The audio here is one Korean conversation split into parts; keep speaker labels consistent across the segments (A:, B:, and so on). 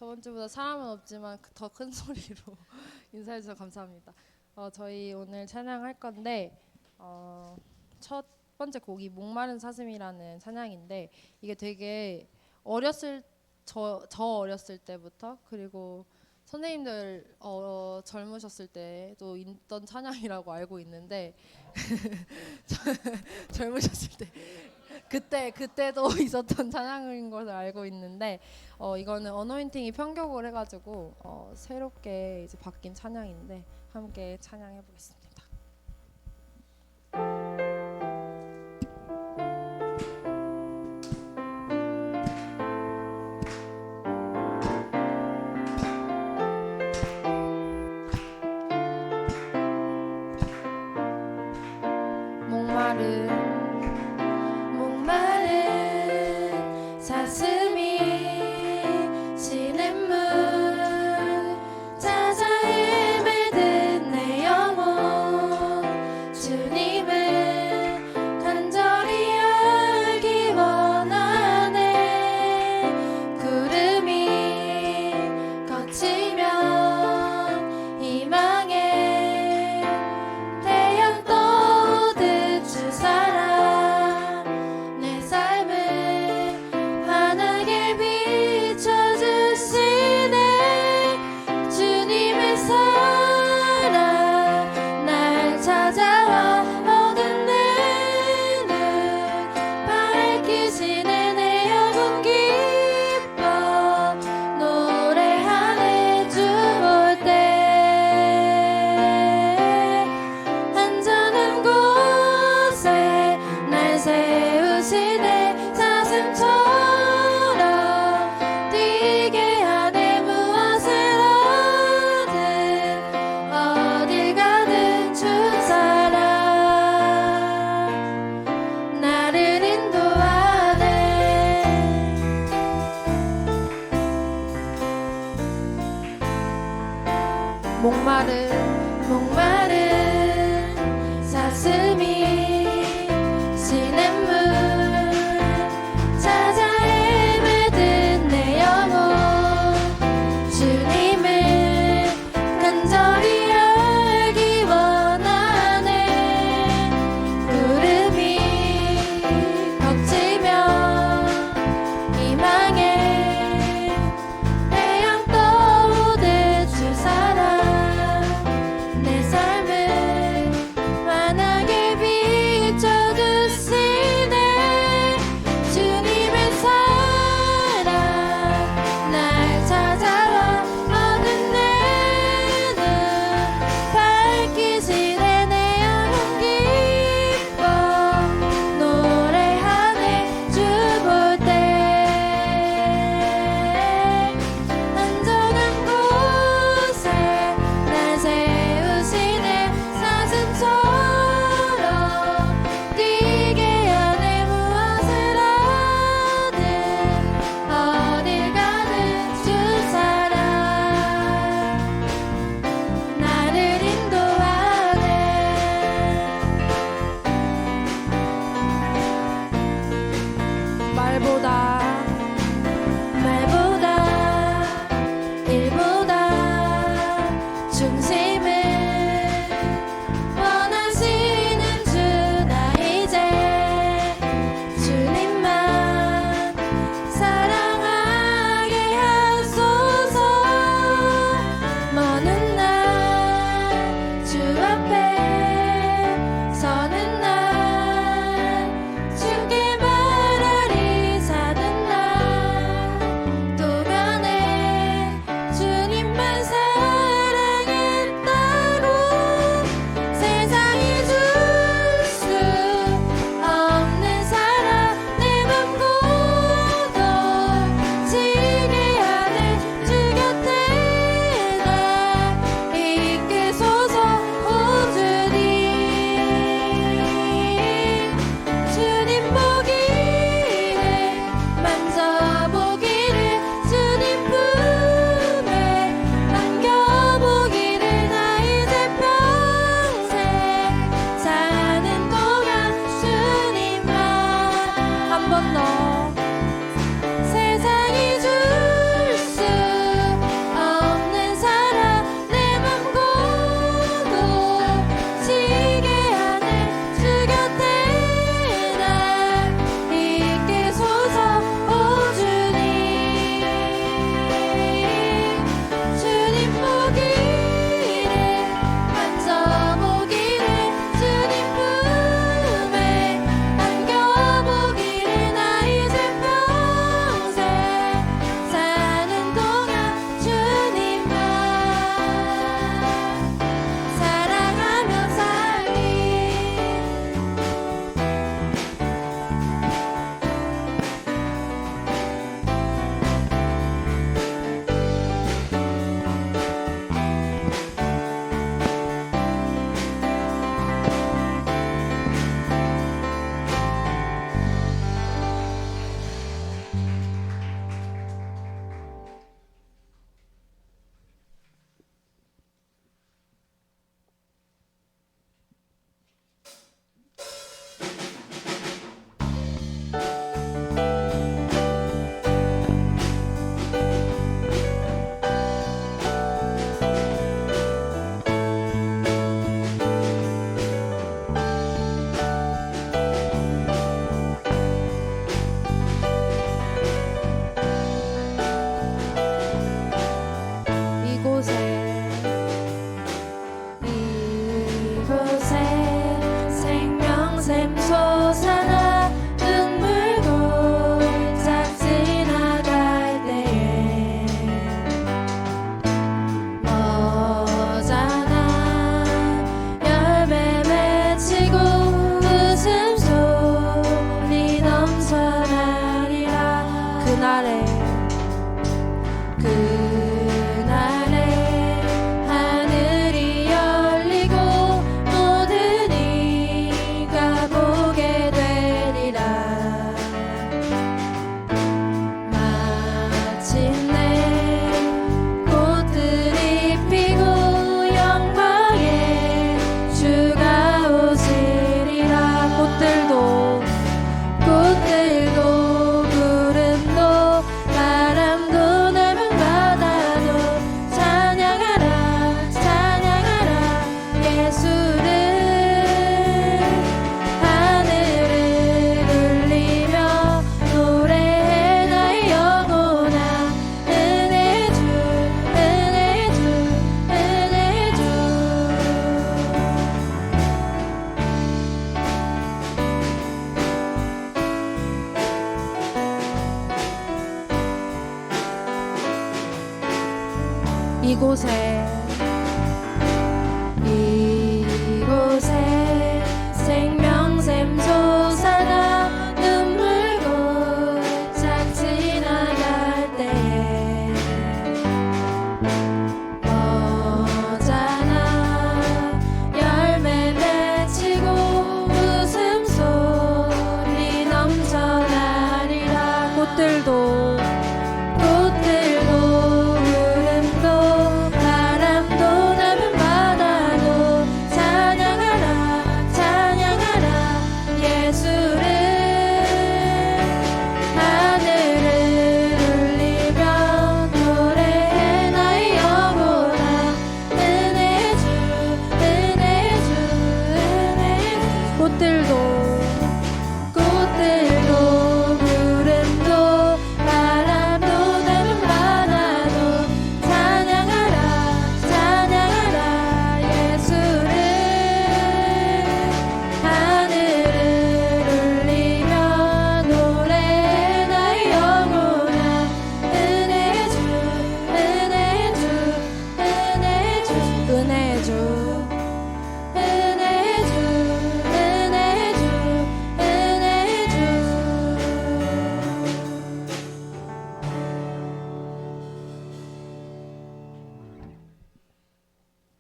A: 저번 주보다 사람은 없지만 더 큰 소리로 인사해 주셔서 감사합니다. 저희 오늘 찬양할 건데 첫 번째 곡이 목마른 사슴이라는 찬양인데 이게 되게 저 어렸을 때부터 그리고 선생님들 젊으셨을 때도 있던 찬양이라고 알고 있는데 젊으셨을 때 그때도 있었던 찬양인 것을 알고 있는데 이거는 어노인팅이 편곡을 해가지고 새롭게 이제 바뀐 찬양인데 함께 찬양해 보겠습니다. 목마른 사슴이 시냇물 찾아 헤매든 내 영혼 주님을 간절히 알기 원하네. 구름이 거치면 희망의 태양 떠오듯 주 사랑 내 삶을 환하게 비춰주시네. 주님의 사랑 날 찾아와 어두운 내 눈 밝히시네. 내 영혼 기뻐 노래하네. 주 올 때 안전한 곳에 날 세우시네. 사슴처럼 뛰게 하네. 무엇을 하든 어딜 가든 주 사랑 나를 인도하네. 목마른 사슴이 시냇물 찾아 헤매든 내 영혼 주님을 간절히 알기 원하네. 구름이 걷히면 희망의 태양 떠오듯 주 사랑 내 삶을 이곳에 생명샘 솟아나 눈물 고짝 지나갈 때에 너잖아 열매 맺히고 웃음소리 넘쳐나리라. 꽃들도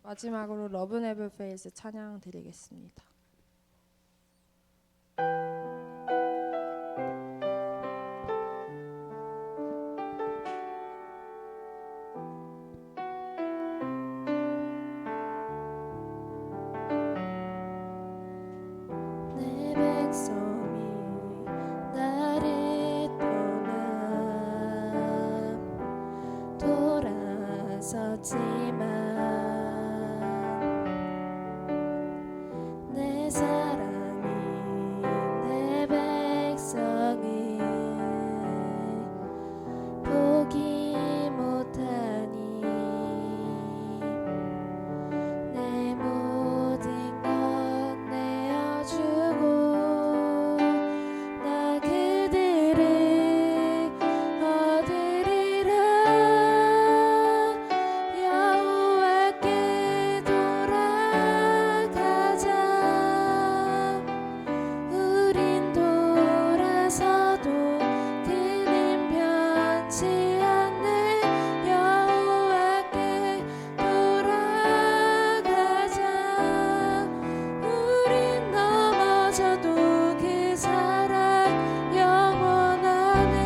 A: 마지막으로 러브 네버 페일스 찬양 드리겠습니다.
B: 내 백성이 나를 떠나 돌아섰지만 내 사랑이 내 백성이 포기 못하니 내 모든 것 내어주고 나 그들을 얻으리라. 여호와께 돌아가자. 우린 돌아서도 그는 변치 않네. 여호와께 돌아가자. 우린 넘어져도 그 사랑 영원하네.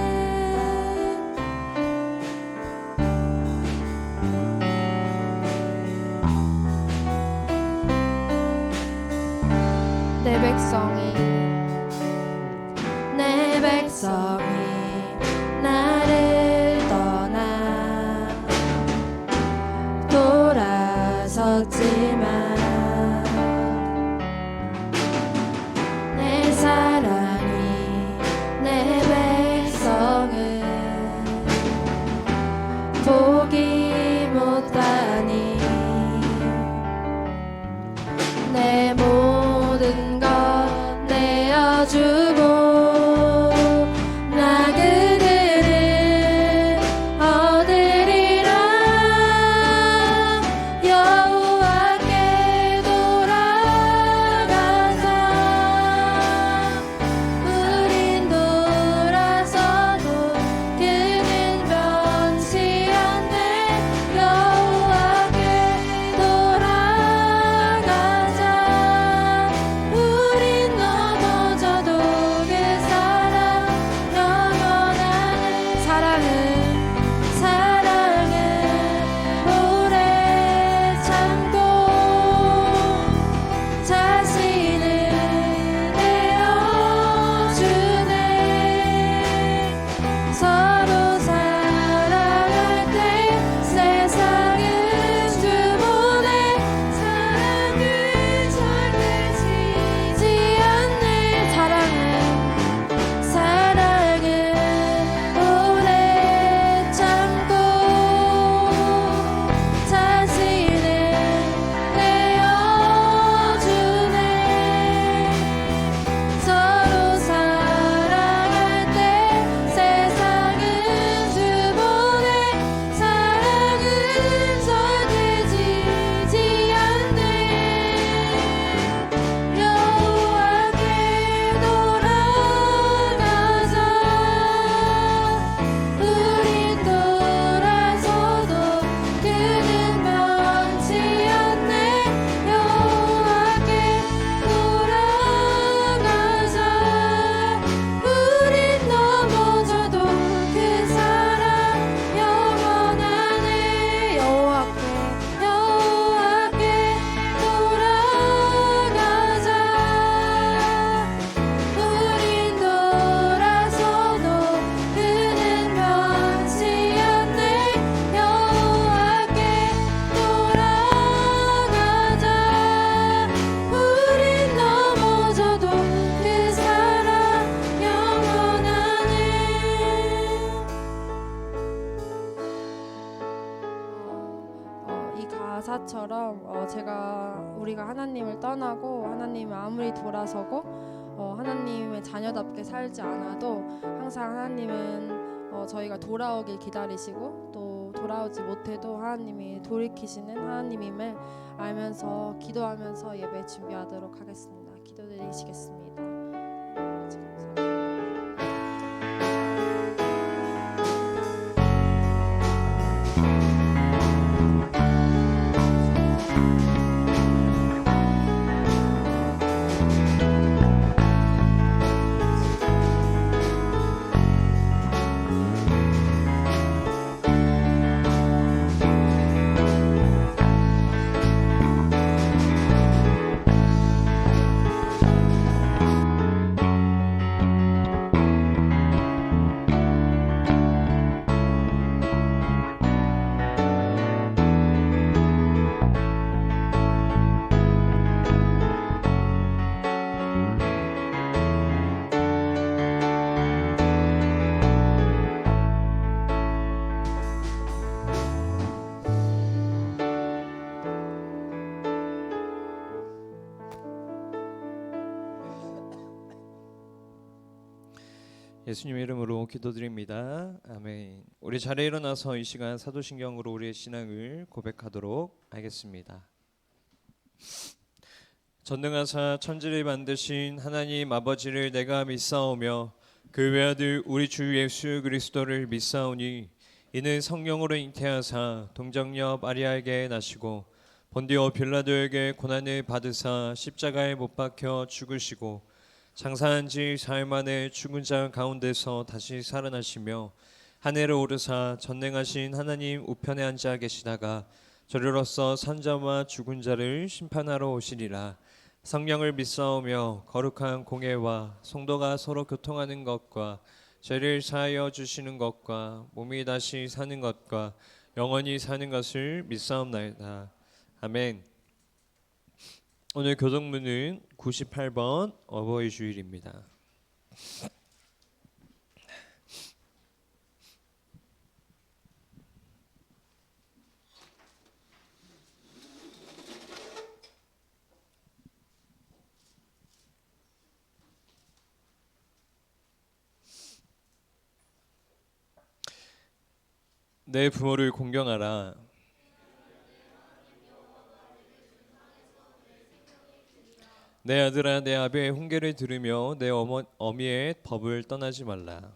A: 내 백성이 나를 떠나 돌아섰지만 내 사랑이 내 백성을 포기 못하니 내 모든 것 내어주고 나 그들을 얻으리라. 여호와께 돌아가자. 우린 돌아서도 그는 변치 않네. 여호와께 돌아가자. 우린 넘어져도 그 사랑 영원하네. 사랑은 오래 참고 자신을 내어주네. 서로 사랑할 때 세상은 주보내. 사랑은 절대 지지 않네. 사랑은 오래 가사처럼 우리가 하나님을 떠나고 하나님을 아무리 돌아서고 하나님의 자녀답게 살지 않아도 항상 하나님은 저희가 돌아오길 기다리시고 또 돌아오지 못해도 하나님이 돌이키시는 하나님임을 알면서 기도하면서 예배 준비하도록 하겠습니다. 기도드리시겠습니다.
C: 예수님의 이름으로 기도드립니다. 아멘. 우리 자리에 일어나서 이 시간 사도신경으로 우리의 신앙을 고백하도록 하겠습니다. 전능하사 천지를 만드신 하나님 아버지를 내가 믿사오며 그 외아들 우리 주 예수 그리스도를 믿사오니 이는 성령으로 잉태하사 동정녀 마리아에게 나시고 본디오 빌라도에게 고난을 받으사 십자가에 못 박혀 죽으시고 장사한 지 사흘 만에 죽은 자 가운데서 다시 살아나시며 하늘에 오르사 전능하신 하나님 우편에 앉아 계시다가 저리로서 산자와 죽은 자를 심판하러 오시리라. 성령을 믿사오며 거룩한 공예와 성도가 서로 교통하는 것과 죄를 사하여 주시는 것과 몸이 다시 사는 것과 영원히 사는 것을 믿사옵나이다. 아멘. 오늘 교독문은 98번 어버이 주일입니다. 내 부모를 공경하라. 내 아들아 내 아비의 훈계를 들으며 내 어미의 법을 떠나지 말라.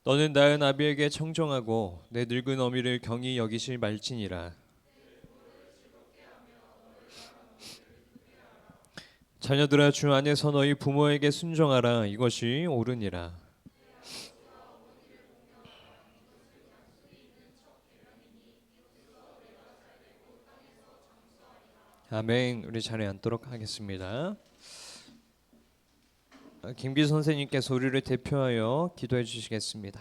C: 너는 낳은 아비에게 청종하고 내 늙은 어미를 경히 여기실 말지니라. 자녀들아 주 안에서 너희 부모에게 순종하라. 이것이 옳으니라. 아멘. 우리 자리에 앉도록 하겠습니다. 김기 선생님께서 우리를 대표하여 기도해 주시겠습니다.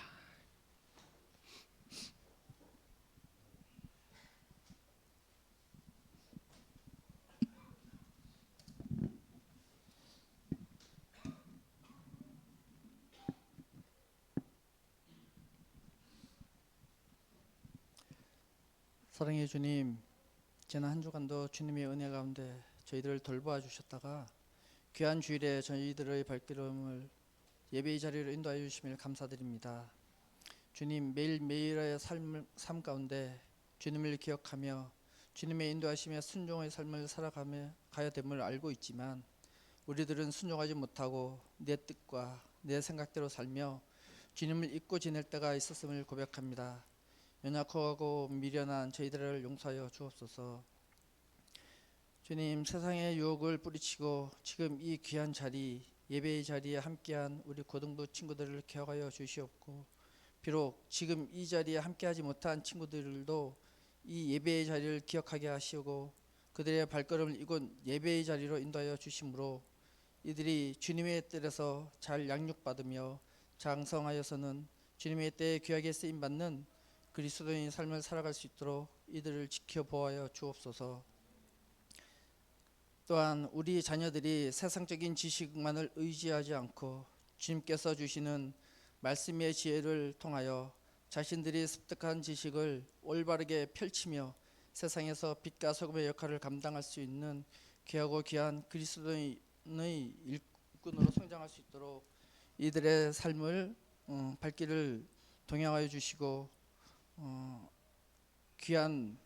D: 사랑의 주님, 지난 한 주간도 주님의 은혜 가운데 저희들을 돌보아 주셨다가 귀한 주일에 저희들의 발걸음을 예배의 자리로 인도하여 주심을 감사드립니다. 주님, 매일매일의 삶 가운데 주님을 기억하며 주님의 인도하심에 순종의 삶을 살아가야 됨을 알고 있지만 우리들은 순종하지 못하고 내 뜻과 내 생각대로 살며 주님을 잊고 지낼 때가 있었음을 고백합니다. 연약하고 미련한 저희들을 용서하여 주옵소서. 주님, 세상의 유혹을 뿌리치고 지금 이 귀한 자리, 예배의 자리에 함께한 우리 고등부 친구들을 기억하여 주시옵고, 비록 지금 이 자리에 함께하지 못한 친구들도 이 예배의 자리를 기억하게 하시고 그들의 발걸음을 이곳 예배의 자리로 인도하여 주심으로 이들이 주님의 뜰에서 잘 양육받으며 장성하여서는 주님의 때에 귀하게 쓰임받는 그리스도인의 삶을 살아갈 수 있도록 이들을 지켜보아여 주옵소서. 또한 우리 자녀들이 세상적인 지식만을 의지하지 않고 주님께서 주시는 말씀의 지혜를 통하여 자신들이 습득한 지식을 올바르게 펼치며 세상에서 빛과 소금의 역할을 감당할 수 있는 귀하고 귀한 그리스도인의 일꾼으로 성장할 수 있도록 이들의 삶을 발길을 동행하여 주시고 귀한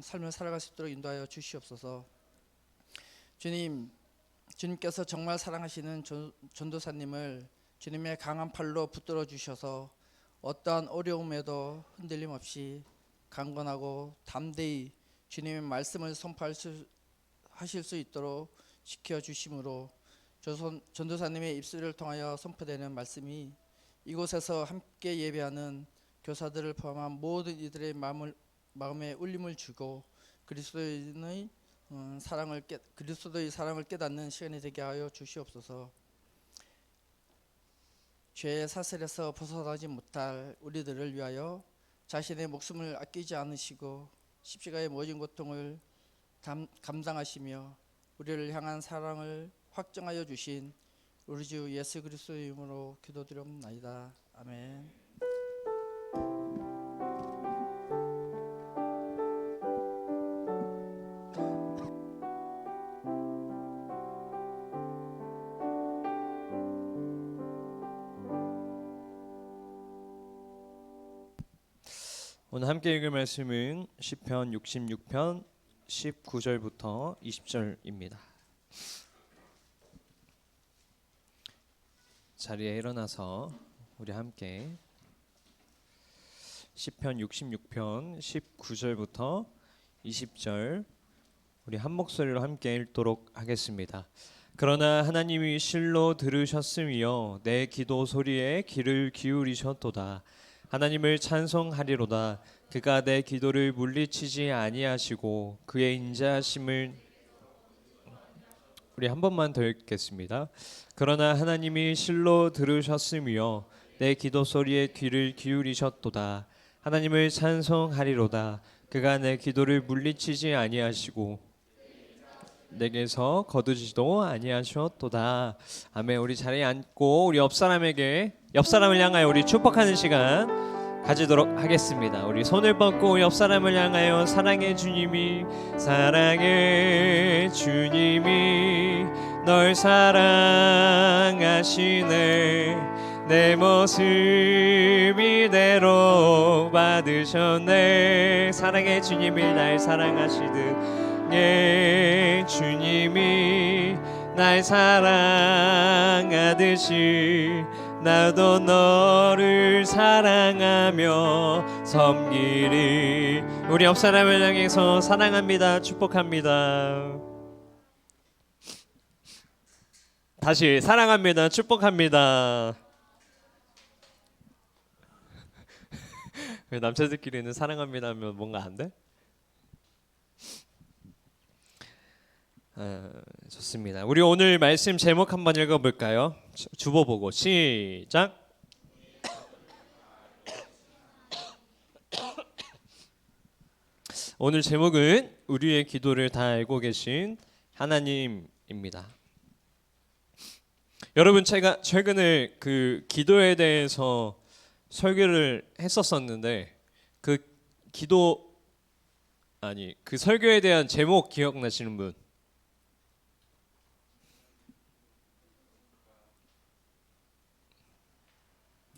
D: 삶을 살아갈 수 있도록 인도하여 주시옵소서. 주님께서 정말 사랑하시는 전도사님을 주님의 강한 팔로 붙들어 주셔서 어떠한 어려움에도 흔들림 없이 강건하고 담대히 주님의 말씀을 선포하실 수 있도록 지켜주심으로 전도사님의 입술을 통하여 선포되는 말씀이 이곳에서 함께 예배하는 교사들을 포함한 모든 이들의 마음에 울림을 주고 그리스도의 사랑을 깨닫는 시간이 되게 하여 주시옵소서. 죄의 사슬에서 벗어나지 못할 우리들을 위하여 자신의 목숨을 아끼지 않으시고 십자가의 모진 고통을 감당하시며 우리를 향한 사랑을 확정하여 주신 우리 주 예수 그리스도의 이름으로 기도드리옵나이다. 아멘.
C: 오늘 함께 읽을 말씀은 시편 66편 19절부터 20절입니다. 자리에 일어나서 우리 함께 시편 66편 19절부터 20절 우리 한 목소리로 함께 읽도록 하겠습니다. 그러나 하나님이 실로 들으셨으며 내 기도 소리에 귀를 기울이셨도다. 하나님을 찬송하리로다. 그가 내 기도를 물리치지 아니하시고 그의 인자하심을 우리 한 번만 더 읽겠습니다. 그러나 하나님이 실로 들으셨으며 내 기도 소리에 귀를 기울이셨도다. 하나님을 찬송하리로다. 그가 내 기도를 물리치지 아니하시고 내게서 거두지도 아니하셨도다. 아멘. 우리 자리에 앉고 우리 옆 사람을 향하여 우리 축복하는 시간 가지도록 하겠습니다. 우리 손을 뻗고 우리 옆 사람을 향하여 사랑의 주님이 널 사랑하시네. 내 모습 이대로 받으셨네. 사랑의 주님이 날 사랑하시듯 예, 주님이 날 사랑하듯이 나도 너를 사랑하며 섬기리. 우리 옆 사람을 향해서 사랑합니다, 축복합니다. 다시 사랑합니다, 축복합니다. 왜 남자들끼리는 사랑합니다 하면 뭔가 안 돼? 좋습니다. 우리 오늘 말씀 제목 한번 읽어볼까요? 주보 보고 시작. 오늘 제목은 우리의 기도를 다 알고 계신 하나님입니다. 여러분, 제가 최근에 그 기도에 대해서 설교를 했었었는데 그 설교에 대한 제목 기억나시는 분?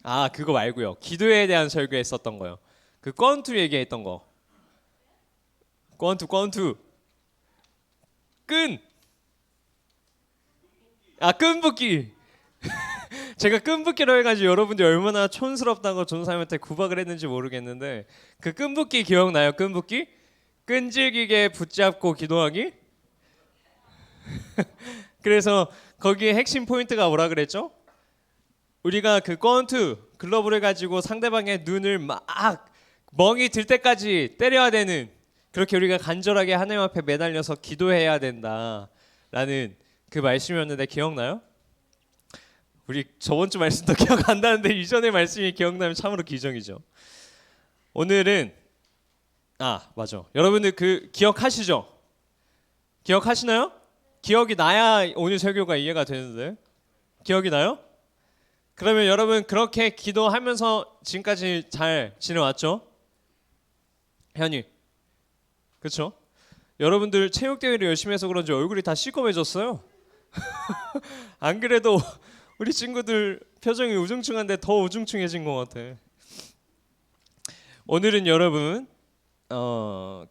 C: 아, 그거 말고요. 기도에 대한 설교했었던 거요. 그 권투 얘기했던 거. 권투. 끈붓기. 제가 끈붓기로 해가지고 여러분들이 얼마나 촌스럽다고 전사님한테 구박을 했는지 모르겠는데 그 끈붓기 기억나요? 끈붓기? 끈질기게 붙잡고 기도하기? 그래서 거기에 핵심 포인트가 뭐라 그랬죠? 우리가 그 권투 글러브를 가지고 상대방의 눈을 막 멍이 들 때까지 때려야 되는, 그렇게 우리가 간절하게 하나님 앞에 매달려서 기도해야 된다라는 그 말씀이었는데 기억나요? 우리 저번 주 말씀도 기억 안 나는데 이전의 말씀이 기억나면 참으로 기적이죠. 오늘은 맞아. 여러분들 그 기억하시죠? 기억하시나요? 기억이 나야 오늘 설교가 이해가 되는데 기억이 나요? 그러면 여러분 그렇게 기도하면서 지금까지 잘 지내왔죠? 현이, 그렇죠? 여러분들 체육대회를 열심히 해서 그런지 얼굴이 다 시꺼매졌어요. 안 그래도 우리 친구들 표정이 우중충한데 더 우중충해진 것 같아. 오늘은 여러분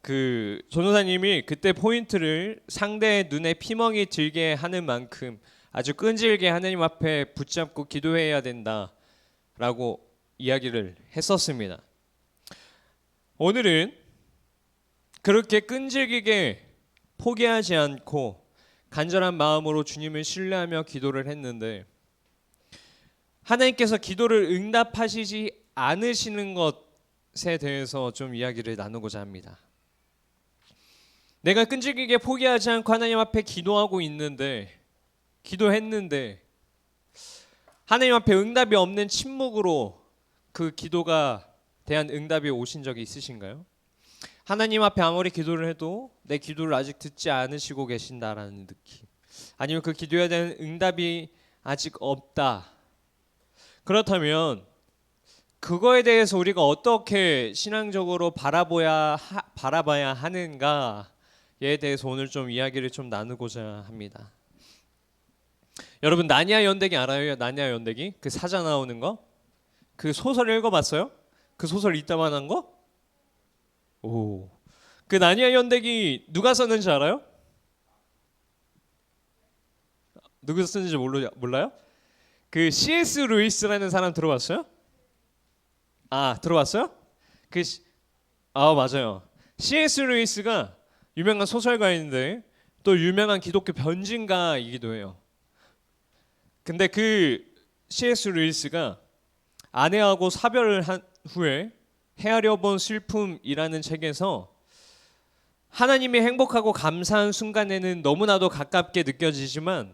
C: 그 전도사님이 그때 포인트를 상대의 눈에 피멍이 들게 하는 만큼 아주 끈질게 하나님 앞에 붙잡고 기도해야 된다라고 이야기를 했었습니다. 오늘은 그렇게 끈질기게 포기하지 않고 간절한 마음으로 주님을 신뢰하며 기도를 했는데 하나님께서 기도를 응답하시지 않으시는 것에 대해서 좀 이야기를 나누고자 합니다. 내가 끈질기게 포기하지 않고 하나님 앞에 기도하고 있는데 기도했는데 하나님 앞에 응답이 없는 침묵으로 그 기도가 대한 응답이 오신 적이 있으신가요? 하나님 앞에 아무리 기도를 해도 내 기도를 아직 듣지 않으시고 계신다라는 느낌, 아니면 그 기도에 대한 응답이 아직 없다. 그렇다면 그거에 대해서 우리가 어떻게 신앙적으로 바라봐야 하는가에 대해서 오늘 좀 이야기를 좀 나누고자 합니다. 여러분 나니아 연대기 알아요? 나니아 연대기? 그 사자 나오는 거? 그 소설 읽어봤어요? 그 소설 이따만한 거? 오, 그 나니아 연대기 누가 썼는지 알아요? 누가 썼는지 몰라요? 그 C.S. 루이스라는 사람 들어봤어요? 아, 들어봤어요? 맞아요. C.S. 루이스가 유명한 소설가인데 또 유명한 기독교 변증가이기도 해요. 근데 그 C.S. 루이스가 아내하고 사별을 한 후에 헤아려 본 슬픔이라는 책에서 하나님이 행복하고 감사한 순간에는 너무나도 가깝게 느껴지지만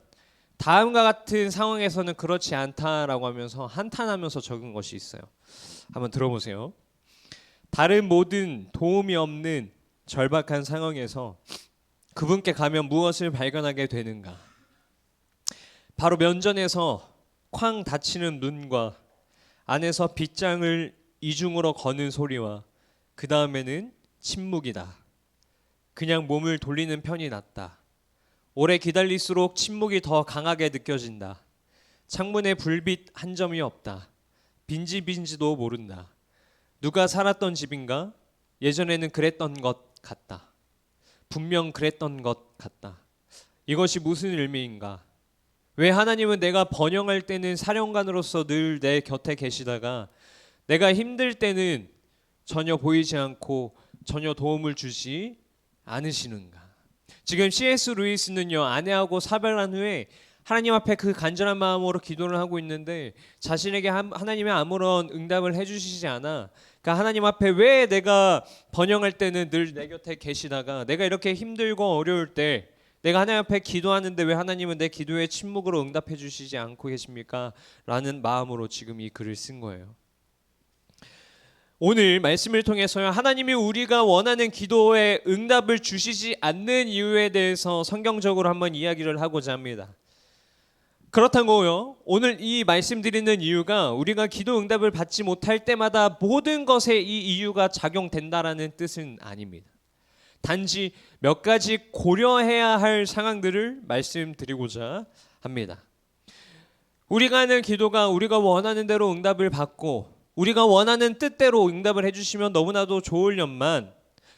C: 다음과 같은 상황에서는 그렇지 않다라고 하면서 한탄하면서 적은 것이 있어요. 한번 들어보세요. 다른 모든 도움이 없는 절박한 상황에서 그분께 가면 무엇을 발견하게 되는가? 바로 면전에서 쾅 닫히는 문과 안에서 빗장을 이중으로 거는 소리와 그 다음에는 침묵이다. 그냥 몸을 돌리는 편이 낫다. 오래 기다릴수록 침묵이 더 강하게 느껴진다. 창문에 불빛 한 점이 없다. 빈집인지도 모른다. 누가 살았던 집인가? 예전에는 그랬던 것 같다. 분명 그랬던 것 같다. 이것이 무슨 의미인가? 왜 하나님은 내가 번영할 때는 사령관으로서 늘 내 곁에 계시다가 내가 힘들 때는 전혀 보이지 않고 전혀 도움을 주지 않으시는가? 지금 C.S. 루이스는요, 아내하고 사별한 후에 하나님 앞에 그 간절한 마음으로 기도를 하고 있는데 자신에게 하나님이 아무런 응답을 해주시지 않아. 그러니까 하나님 앞에 왜 내가 번영할 때는 늘 내 곁에 계시다가 내가 이렇게 힘들고 어려울 때 내가 하나님 앞에 기도하는데 왜 하나님은 내 기도에 침묵으로 응답해 주시지 않고 계십니까? 라는 마음으로 지금 이 글을 쓴 거예요. 오늘 말씀을 통해서요, 하나님이 우리가 원하는 기도에 응답을 주시지 않는 이유에 대해서 성경적으로 한번 이야기를 하고자 합니다. 그렇다고요, 오늘 이 말씀드리는 이유가 우리가 기도 응답을 받지 못할 때마다 모든 것에 이 이유가 작용된다라는 뜻은 아닙니다. 단지 몇 가지 고려해야 할 상황들을 말씀드리고자 합니다. 우리가 하는 기도가 우리가 원하는 대로 응답을 받고 우리가 원하는 뜻대로 응답을 해주시면 너무나도 좋으련만,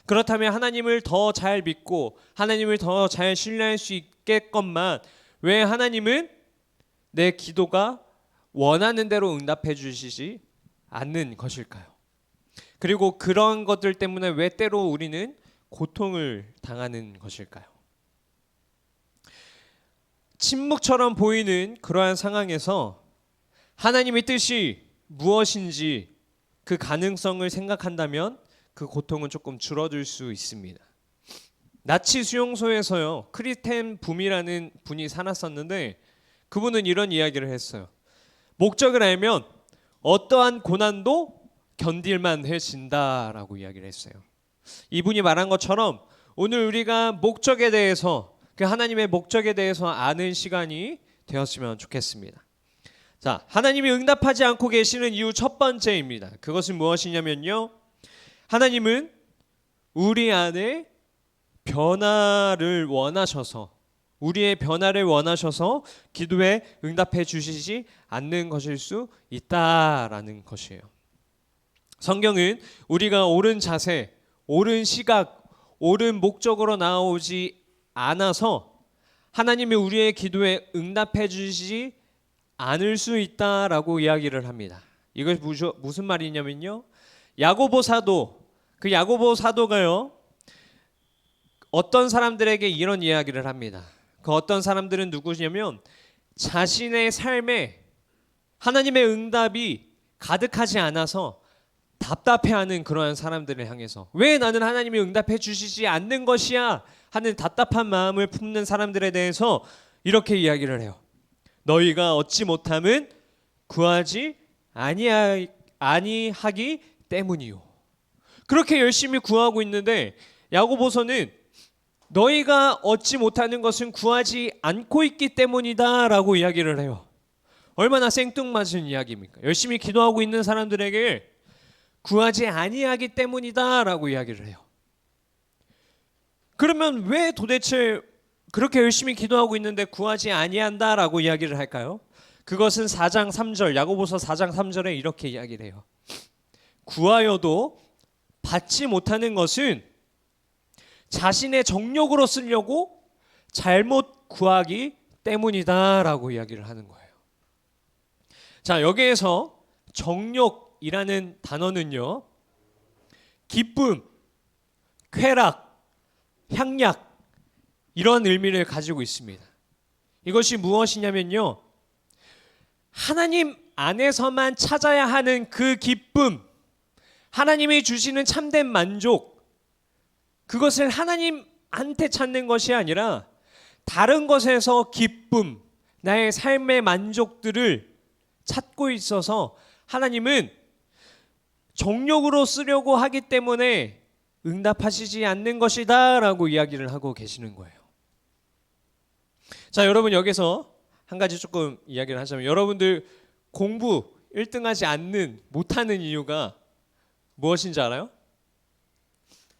C: 그렇다면 하나님을 더 잘 믿고 하나님을 더 잘 신뢰할 수 있겠건만 왜 하나님은 내 기도가 원하는 대로 응답해 주시지 않는 것일까요? 그리고 그런 것들 때문에 왜 때로 우리는 고통을 당하는 것일까요? 침묵처럼 보이는 그러한 상황에서 하나님의 뜻이 무엇인지 그 가능성을 생각한다면 그 고통은 조금 줄어들 수 있습니다. 나치 수용소에서요, 크리스텐 붐이라는 분이 살았었는데 그분은 이런 이야기를 했어요. 목적을 알면 어떠한 고난도 견딜만 해진다라고 이야기를 했어요. 이분이 말한 것처럼 오늘 우리가 목적에 대해서, 그 하나님의 목적에 대해서 아는 시간이 되었으면 좋겠습니다. 자, 하나님이 응답하지 않고 계시는 이유 첫 번째입니다. 그것은 무엇이냐면요, 하나님은 우리 안에 변화를 원하셔서, 우리의 변화를 원하셔서 기도에 응답해 주시지 않는 것일 수 있다라는 것이에요. 성경은 우리가 옳은 자세, 옳은 시각, 옳은 목적으로 나오지 않아서 하나님이 우리의 기도에 응답해 주시지 않을 수 있다라고 이야기를 합니다. 이것이 무슨 말이냐면요, 야고보 사도, 그 야고보 사도가요, 어떤 사람들에게 이런 이야기를 합니다. 그 어떤 사람들은 누구냐면 자신의 삶에 하나님의 응답이 가득하지 않아서 답답해하는 그러한 사람들을 향해서, 왜 나는 하나님이 응답해 주시지 않는 것이야 하는 답답한 마음을 품는 사람들에 대해서 이렇게 이야기를 해요. 너희가 얻지 못함은 구하지 아니하기 때문이요. 그렇게 열심히 구하고 있는데 야고보서는 너희가 얻지 못하는 것은 구하지 않고 있기 때문이다라고 이야기를 해요. 얼마나 생뚱맞은 이야기입니까? 열심히 기도하고 있는 사람들에게 구하지 아니하기 때문이다라고 이야기를 해요. 그러면 왜 도대체 그렇게 열심히 기도하고 있는데 구하지 아니한다라고 이야기를 할까요? 그것은 4장 3절, 야고보서 4장 3절에 이렇게 이야기를 해요. 구하여도 받지 못하는 것은 자신의 정욕으로 쓰려고 잘못 구하기 때문이다라고 이야기를 하는 거예요. 자, 여기에서 정욕이라는 단어는요, 기쁨, 쾌락, 향락, 이런 의미를 가지고 있습니다. 이것이 무엇이냐면요, 하나님 안에서만 찾아야 하는 그 기쁨, 하나님이 주시는 참된 만족, 그것을 하나님한테 찾는 것이 아니라 다른 것에서 기쁨, 나의 삶의 만족들을 찾고 있어서 하나님은 정욕으로 쓰려고 하기 때문에 응답하시지 않는 것이다 라고 이야기를 하고 계시는 거예요. 자, 여러분, 여기서 한 가지 조금 이야기를 하자면, 여러분들 공부 1등하지 못하는 이유가 무엇인지 알아요?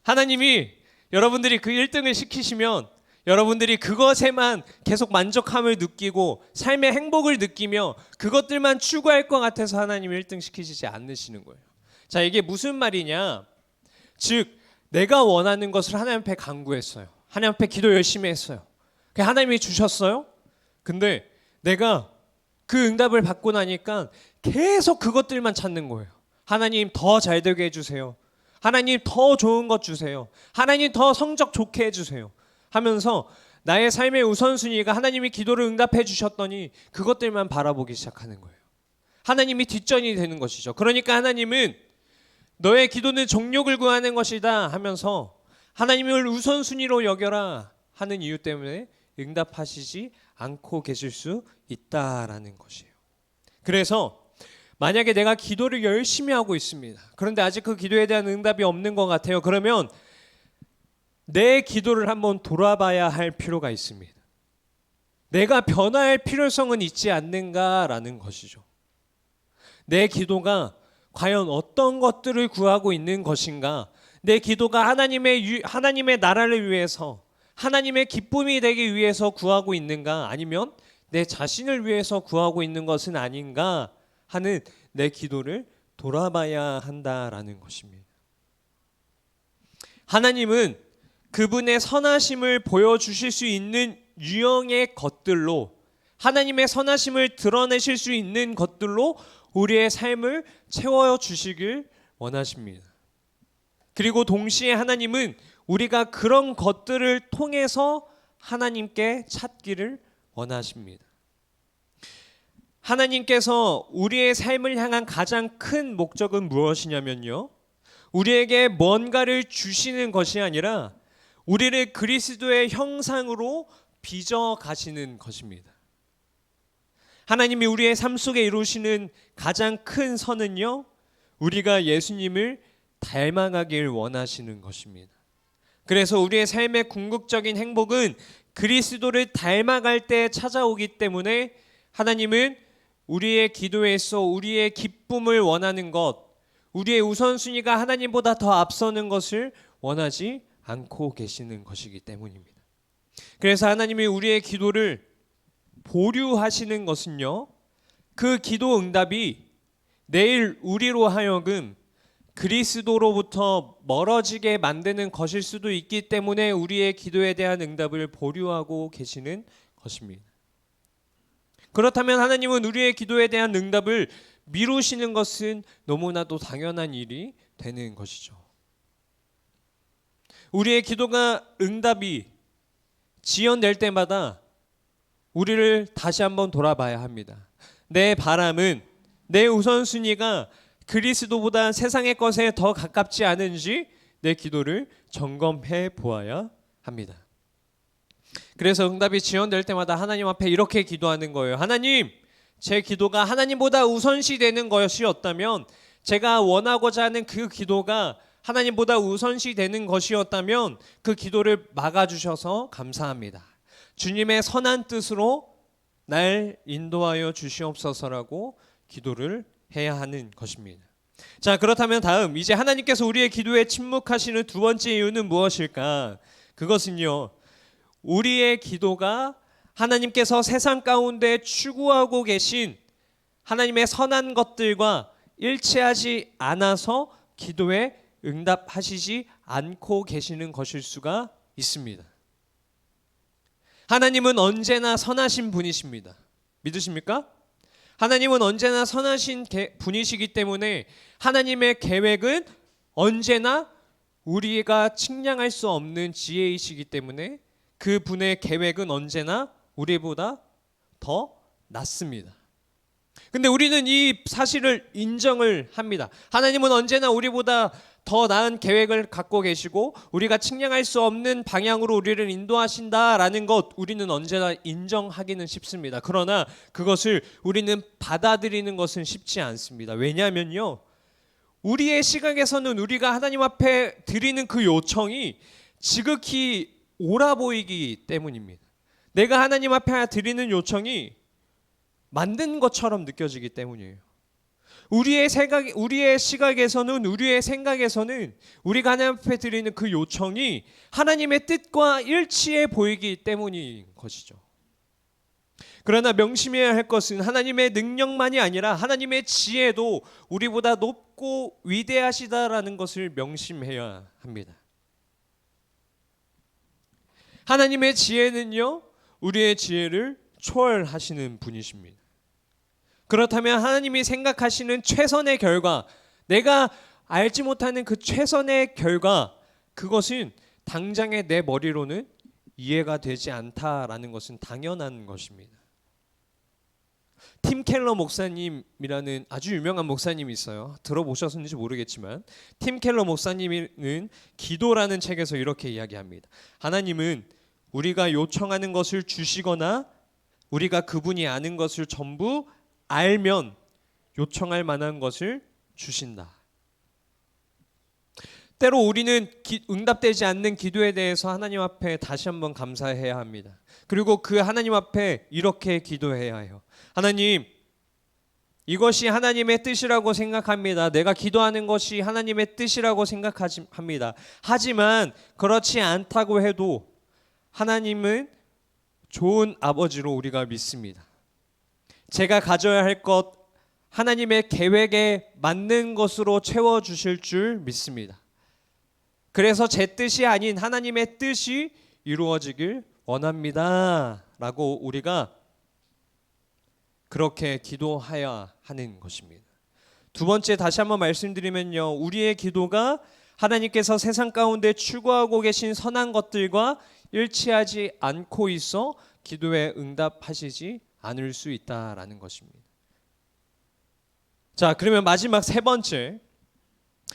C: 하나님이 여러분들이 그 1등을 시키시면 여러분들이 그것에만 계속 만족함을 느끼고 삶의 행복을 느끼며 그것들만 추구할 것 같아서 하나님이 1등 시키시지 않으시는 거예요. 자, 이게 무슨 말이냐? 즉, 내가 원하는 것을 하나님 앞에 간구했어요. 하나님 앞에 기도 열심히 했어요. 하나님이 주셨어요. 근데 내가 그 응답을 받고 나니까 계속 그것들만 찾는 거예요. 하나님 더 잘 되게 해주세요. 하나님 더 좋은 것 주세요. 하나님 더 성적 좋게 해주세요. 하면서 나의 삶의 우선순위가 하나님이 기도를 응답해 주셨더니 그것들만 바라보기 시작하는 거예요. 하나님이 뒷전이 되는 것이죠. 그러니까 하나님은 너의 기도는 정욕을 구하는 것이다 하면서 하나님을 우선순위로 여겨라 하는 이유 때문에 응답하시지 않고 계실 수 있다라는 것이에요. 그래서 만약에 내가 기도를 열심히 하고 있습니다. 그런데 아직 그 기도에 대한 응답이 없는 것 같아요. 그러면 내 기도를 한번 돌아봐야 할 필요가 있습니다. 내가 변화할 필요성은 있지 않는가라는 것이죠. 내 기도가 과연 어떤 것들을 구하고 있는 것인가? 내 기도가 하나님의 나라를 위해서, 하나님의 기쁨이 되기 위해서 구하고 있는가? 아니면 내 자신을 위해서 구하고 있는 것은 아닌가 하는 내 기도를 돌아봐야 한다라는 것입니다. 하나님은 그분의 선하심을 보여주실 수 있는 유형의 것들로, 하나님의 선하심을 드러내실 수 있는 것들로 우리의 삶을 채워주시길 원하십니다. 그리고 동시에 하나님은 우리가 그런 것들을 통해서 하나님께 찾기를 원하십니다. 하나님께서 우리의 삶을 향한 가장 큰 목적은 무엇이냐면요, 우리에게 뭔가를 주시는 것이 아니라 우리를 그리스도의 형상으로 빚어 가시는 것입니다. 하나님이 우리의 삶 속에 이루시는 가장 큰 선은요, 우리가 예수님을 닮아가길 원하시는 것입니다. 그래서 우리의 삶의 궁극적인 행복은 그리스도를 닮아갈 때 찾아오기 때문에 하나님은 우리의 기도에서 우리의 기쁨을 원하는 것, 우리의 우선순위가 하나님보다 더 앞서는 것을 원하지 않고 계시는 것이기 때문입니다. 그래서 하나님이 우리의 기도를 보류하시는 것은요, 그 기도 응답이 내일 우리로 하여금 그리스도로부터 멀어지게 만드는 것일 수도 있기 때문에 우리의 기도에 대한 응답을 보류하고 계시는 것입니다. 그렇다면 하나님은 우리의 기도에 대한 응답을 미루시는 것은 너무나도 당연한 일이 되는 것이죠. 우리의 기도가 응답이 지연될 때마다 우리를 다시 한번 돌아봐야 합니다. 내 바람은, 내 우선순위가 그리스도보다 세상의 것에 더 가깝지 않은지 내 기도를 점검해 보아야 합니다. 그래서 응답이 지연될 때마다 하나님 앞에 이렇게 기도하는 거예요. 하나님, 제 기도가 하나님보다 우선시 되는 것이었다면, 제가 원하고자 하는 그 기도가 하나님보다 우선시 되는 것이었다면 그 기도를 막아주셔서 감사합니다. 주님의 선한 뜻으로 날 인도하여 주시옵소서라고 기도를 해야 하는 것입니다. 자, 그렇다면 다음, 이제 하나님께서 우리의 기도에 침묵하시는 두 번째 이유는 무엇일까? 그것은요, 우리의 기도가 하나님께서 세상 가운데 추구하고 계신 하나님의 선한 것들과 일치하지 않아서 기도에 응답하시지 않고 계시는 것일 수가 있습니다. 하나님은 언제나 선하신 분이십니다. 믿으십니까? 하나님은 언제나 선하신 분이시기 때문에 하나님의 계획은 언제나 우리가 측량할 수 없는 지혜이시기 때문에 그 분의 계획은 언제나 우리보다 더 낫습니다. 근데 우리는 이 사실을 인정을 합니다. 하나님은 언제나 우리보다 더 나은 계획을 갖고 계시고 우리가 측량할 수 없는 방향으로 우리를 인도하신다라는 것, 우리는 언제나 인정하기는 쉽습니다. 그러나 그것을 우리는 받아들이는 것은 쉽지 않습니다. 왜냐하면요, 우리의 시각에서는 우리가 하나님 앞에 드리는 그 요청이 지극히 옳아 보이기 때문입니다. 내가 하나님 앞에 드리는 요청이 만든 것처럼 느껴지기 때문이에요. 우리의 시각에서는, 우리의 생각에서는 우리가 하나님 앞에 드리는 그 요청이 하나님의 뜻과 일치해 보이기 때문인 것이죠. 그러나 명심해야 할 것은 하나님의 능력만이 아니라 하나님의 지혜도 우리보다 높고 위대하시다라는 것을 명심해야 합니다. 하나님의 지혜는요, 우리의 지혜를 초월하시는 분이십니다. 그렇다면 하나님이 생각하시는 최선의 결과, 내가 알지 못하는 그 최선의 결과, 그것은 당장의 내 머리로는 이해가 되지 않다라는 것은 당연한 것입니다. 팀 켈러 목사님이라는 아주 유명한 목사님이 있어요. 들어보셨는지 모르겠지만 팀 켈러 목사님은 기도라는 책에서 이렇게 이야기합니다. 하나님은 우리가 요청하는 것을 주시거나 우리가 그분이 아는 것을 전부 알면 요청할 만한 것을 주신다. 때로 우리는 응답되지 않는 기도에 대해서 하나님 앞에 다시 한번 감사해야 합니다. 그리고 그 하나님 앞에 이렇게 기도해야 해요. 하나님, 이것이 하나님의 뜻이라고 생각합니다. 내가 기도하는 것이 하나님의 뜻이라고 생각합니다. 하지만 그렇지 않다고 해도 하나님은 좋은 아버지로 우리가 믿습니다. 제가 가져야 할 것, 하나님의 계획에 맞는 것으로 채워주실 줄 믿습니다. 그래서 제 뜻이 아닌 하나님의 뜻이 이루어지길 원합니다 라고 우리가 그렇게 기도해야 하는 것입니다. 두 번째, 다시 한번 말씀드리면요, 우리의 기도가 하나님께서 세상 가운데 추구하고 계신 선한 것들과 일치하지 않고 있어 기도에 응답하시지 않을 수 있다라는 것입니다. 자, 그러면 마지막 세 번째,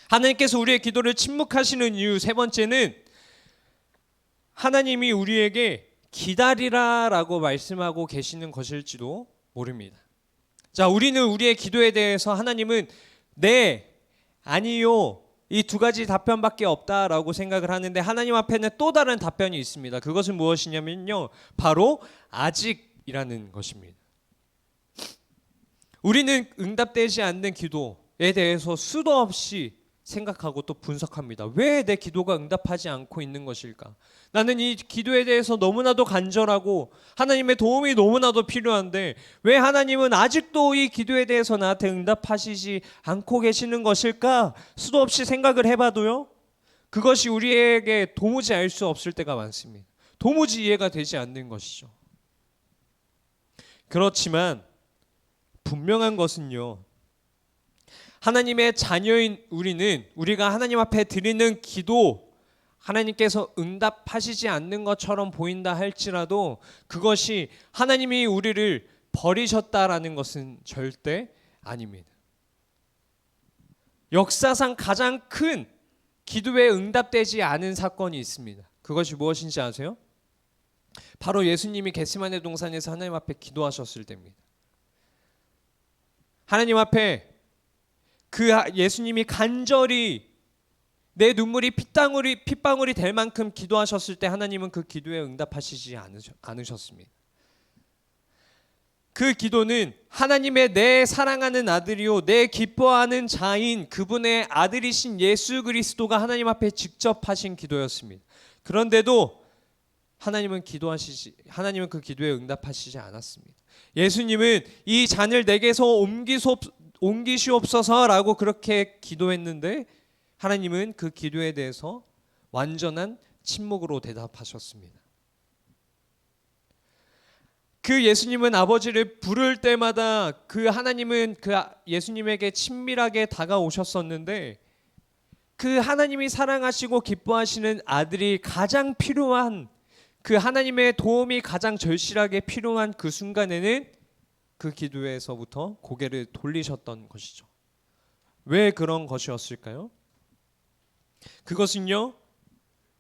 C: 하나님께서 우리의 기도를 침묵하시는 이유 세 번째는 하나님이 우리에게 기다리라라고 말씀하고 계시는 것일지도 모릅니다. 자, 우리는 우리의 기도에 대해서 하나님은 네, 아니요, 이 두 가지 답변밖에 없다라고 생각을 하는데 하나님 앞에는 또 다른 답변이 있습니다. 그것은 무엇이냐면요, 바로 아직이라는 것입니다. 우리는 응답되지 않는 기도에 대해서 수도 없이 생각하고 또 분석합니다. 왜 내 기도가 응답하지 않고 있는 것일까? 나는 이 기도에 대해서 너무나도 간절하고 하나님의 도움이 너무나도 필요한데 왜 하나님은 아직도 이 기도에 대해서 나한테 응답하시지 않고 계시는 것일까? 수도 없이 생각을 해봐도요, 그것이 우리에게 도무지 알 수 없을 때가 많습니다. 도무지 이해가 되지 않는 것이죠. 그렇지만 분명한 것은요, 하나님의 자녀인 우리는 우리가 하나님 앞에 드리는 기도, 하나님께서 응답하시지 않는 것처럼 보인다 할지라도 그것이 하나님이 우리를 버리셨다라는 것은 절대 아닙니다. 역사상 가장 큰 기도에 응답되지 않은 사건이 있습니다. 그것이 무엇인지 아세요? 바로 예수님이 겟세마네 동산에서 하나님 앞에 기도하셨을 때입니다. 하나님 앞에 그 예수님이 간절히 내 눈물이 핏방울이 될 만큼 기도하셨을 때 하나님은 그 기도에 응답하시지 않으셨습니다. 그 기도는 하나님의 내 사랑하는 아들이요 내 기뻐하는 자인 그분의 아들이신 예수 그리스도가 하나님 앞에 직접 하신 기도였습니다. 그런데도 하나님은 그 기도에 응답하시지 않았습니다. 예수님은 이 잔을 내게서 옮기시옵소서라고 그렇게 기도했는데 하나님은 그 기도에 대해서 완전한 침묵으로 대답하셨습니다. 그 예수님은 아버지를 부를 때마다 그 하나님은 그 예수님에게 친밀하게 다가오셨었는데 그 하나님이 사랑하시고 기뻐하시는 아들이 가장 필요한 그 하나님의 도움이 가장 절실하게 필요한 그 순간에는 그 기도에서부터 고개를 돌리셨던 것이죠. 왜 그런 것이었을까요? 그것은요,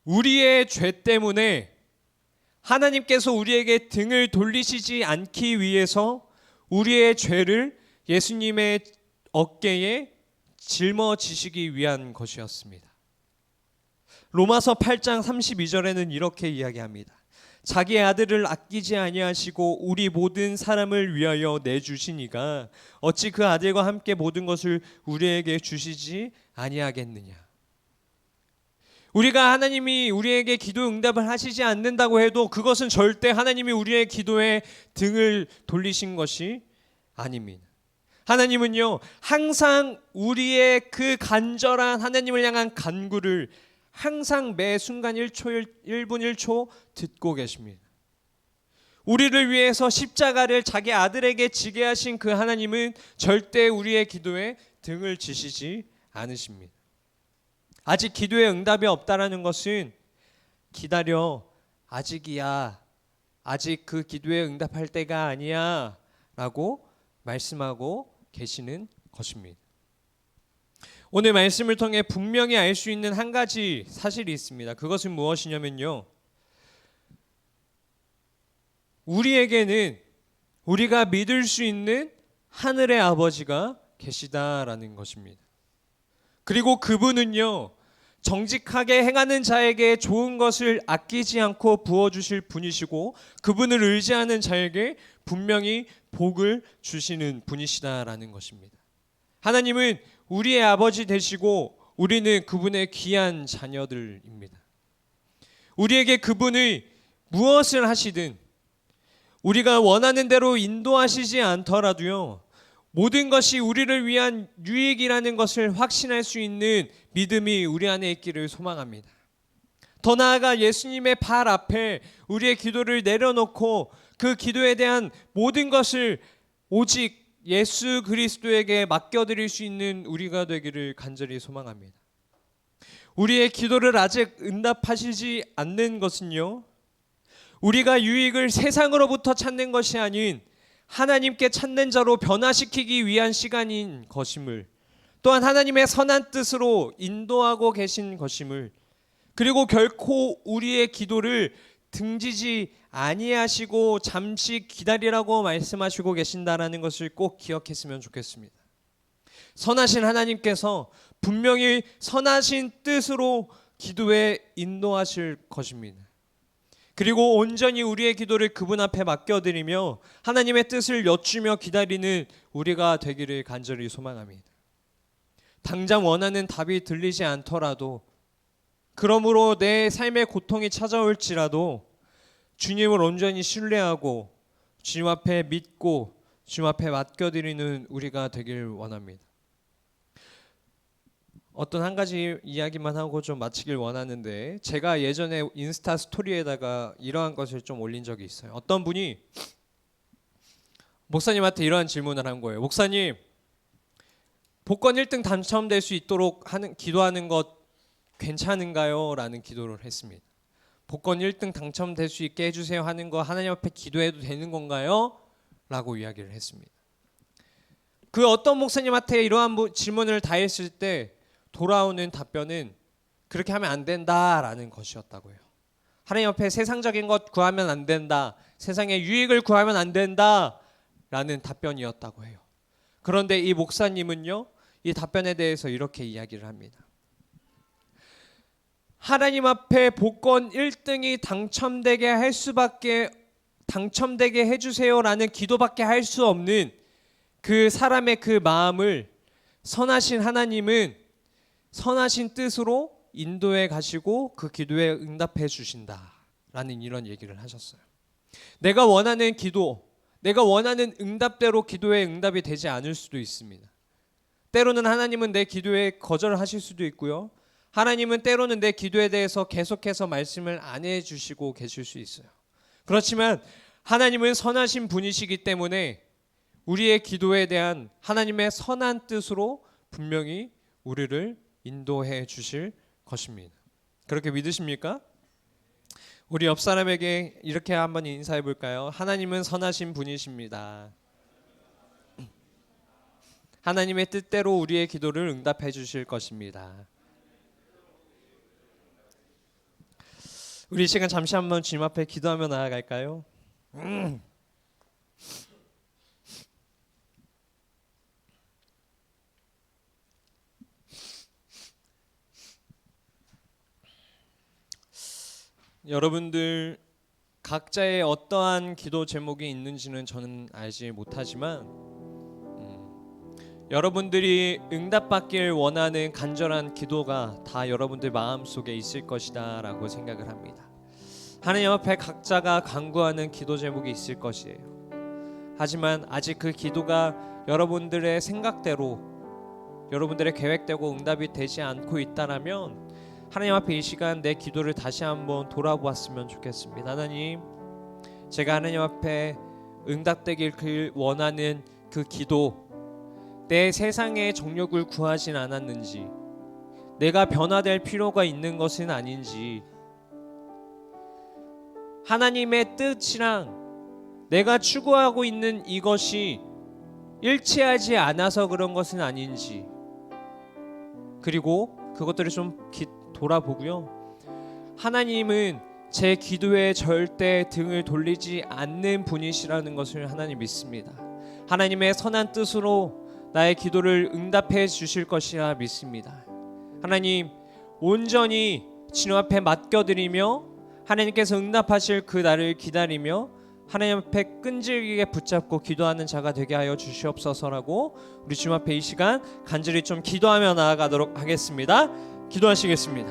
C: 우리의 죄 때문에 하나님께서 우리에게 등을 돌리시지 않기 위해서 우리의 죄를 예수님의 어깨에 짊어지시기 위한 것이었습니다. 로마서 8장 32절에는 이렇게 이야기합니다. 자기의 아들을 아끼지 아니하시고 우리 모든 사람을 위하여 내주시니가 어찌 그 아들과 함께 모든 것을 우리에게 주시지 아니하겠느냐. 우리가 하나님이 우리에게 기도 응답을 하시지 않는다고 해도 그것은 절대 하나님이 우리의 기도에 등을 돌리신 것이 아닙니다. 하나님은요, 항상 우리의 그 간절한 하나님을 향한 간구를 항상 매 순간 1분 1초 듣고 계십니다. 우리를 위해서 십자가를 자기 아들에게 지게 하신 그 하나님은 절대 우리의 기도에 등을 지시지 않으십니다. 아직 기도에 응답이 없다라는 것은 기다려, 아직이야, 아직 그 기도에 응답할 때가 아니야 라고 말씀하고 계시는 것입니다. 오늘 말씀을 통해 분명히 알 수 있는 한 가지 사실이 있습니다. 그것은 무엇이냐면요, 우리에게는 우리가 믿을 수 있는 하늘의 아버지가 계시다라는 것입니다. 그리고 그분은요, 정직하게 행하는 자에게 좋은 것을 아끼지 않고 부어주실 분이시고 그분을 의지하는 자에게 분명히 복을 주시는 분이시다라는 것입니다. 하나님은 우리의 아버지 되시고 우리는 그분의 귀한 자녀들입니다. 우리에게 그분의 무엇을 하시든 우리가 원하는 대로 인도하시지 않더라도요, 모든 것이 우리를 위한 유익이라는 것을 확신할 수 있는 믿음이 우리 안에 있기를 소망합니다. 더 나아가 예수님의 발 앞에 우리의 기도를 내려놓고 그 기도에 대한 모든 것을 오직 예수 그리스도에게 맡겨드릴 수 있는 우리가 되기를 간절히 소망합니다. 우리의 기도를 아직 응답하시지 않는 것은요, 우리가 유익을 세상으로부터 찾는 것이 아닌 하나님께 찾는 자로 변화시키기 위한 시간인 것임을, 또한 하나님의 선한 뜻으로 인도하고 계신 것임을, 그리고 결코 우리의 기도를 등지지 아니하시고 잠시 기다리라고 말씀하시고 계신다라는 것을 꼭 기억했으면 좋겠습니다. 선하신 하나님께서 분명히 선하신 뜻으로 기도에 인도하실 것입니다. 그리고 온전히 우리의 기도를 그분 앞에 맡겨드리며 하나님의 뜻을 여쭈며 기다리는 우리가 되기를 간절히 소망합니다. 당장 원하는 답이 들리지 않더라도, 그러므로 내 삶의 고통이 찾아올지라도 주님을 온전히 신뢰하고 주님 앞에 믿고 주님 앞에 맡겨드리는 우리가 되길 원합니다. 어떤 한 가지 이야기만 하고 좀 마치길 원하는데, 제가 예전에 인스타 스토리에다가 이러한 것을 좀 올린 적이 있어요. 어떤 분이 목사님한테 이러한 질문을 한 거예요. 목사님, 복권 1등 당첨될 수 있도록 기도하는 것 괜찮은가요? 라는 기도를 했습니다. 복권 1등 당첨될 수 있게 해주세요 하는 거 하나님 앞에 기도해도 되는 건가요? 라고 이야기를 했습니다. 그 어떤 목사님한테 이러한 질문을 다 했을 때 돌아오는 답변은 그렇게 하면 안 된다라는 것이었다고요. 하나님 앞에 세상적인 것 구하면 안 된다, 세상의 유익을 구하면 안 된다라는 답변이었다고 해요. 그런데 이 목사님은요, 이 답변에 대해서 이렇게 이야기를 합니다. 하나님 앞에 복권 1등이 당첨되게 해주세요라는 기도밖에 할 수 없는 그 사람의 그 마음을 선하신 하나님은 선하신 뜻으로 인도해 가시고 그 기도에 응답해 주신다라는 이런 얘기를 하셨어요. 내가 원하는 기도, 내가 원하는 응답대로 기도에 응답이 되지 않을 수도 있습니다. 때로는 하나님은 내 기도에 거절하실 수도 있고요. 하나님은 때로는 내 기도에 대해서 계속해서 말씀을 안 해주시고 계실 수 있어요. 그렇지만 하나님은 선하신 분이시기 때문에 우리의 기도에 대한 하나님의 선한 뜻으로 분명히 우리를 인도해 주실 것입니다. 그렇게 믿으십니까? 우리 옆 사람에게 이렇게 한번 인사해 볼까요? 하나님은 선하신 분이십니다. 하나님의 뜻대로 우리의 기도를 응답해 주실 것입니다. 우리 이 시간 잠시 한번 주님 앞에 기도하며 나아갈까요? 여러분들 각자의 어떠한 기도 제목이 있는지는 저는 알지 못하지만 여러분들이 응답받길 원하는 간절한 기도가 다 여러분들 마음속에 있을 것이다 라고 생각을 합니다. 하나님 앞에 각자가 간구하는 기도 제목이 있을 것이에요. 하지만 아직 그 기도가 여러분들의 생각대로, 여러분들의 계획대로 응답이 되지 않고 있다라면 하나님 앞에 이 시간 내 기도를 다시 한번 돌아보았으면 좋겠습니다. 하나님, 제가 하나님 앞에 응답되길 원하는 그 기도, 내 세상의 정욕을 구하진 않았는지, 내가 변화될 필요가 있는 것은 아닌지, 하나님의 뜻이랑 내가 추구하고 있는 이것이 일치하지 않아서 그런 것은 아닌지, 그리고 그것들을 좀 돌아보고요. 하나님은 제 기도에 절대 등을 돌리지 않는 분이시라는 것을 하나님 믿습니다. 하나님의 선한 뜻으로 나의 기도를 응답해 주실 것이라 믿습니다. 하나님, 온전히 주님 앞에 맡겨드리며 하나님께서 응답하실 그 날을 기다리며 하나님 앞에 끈질기게 붙잡고 기도하는 자가 되게 하여 주시옵소서라고 우리 주님 앞에 이 시간 간절히 좀 기도하며 나아가도록 하겠습니다. 기도하시겠습니다.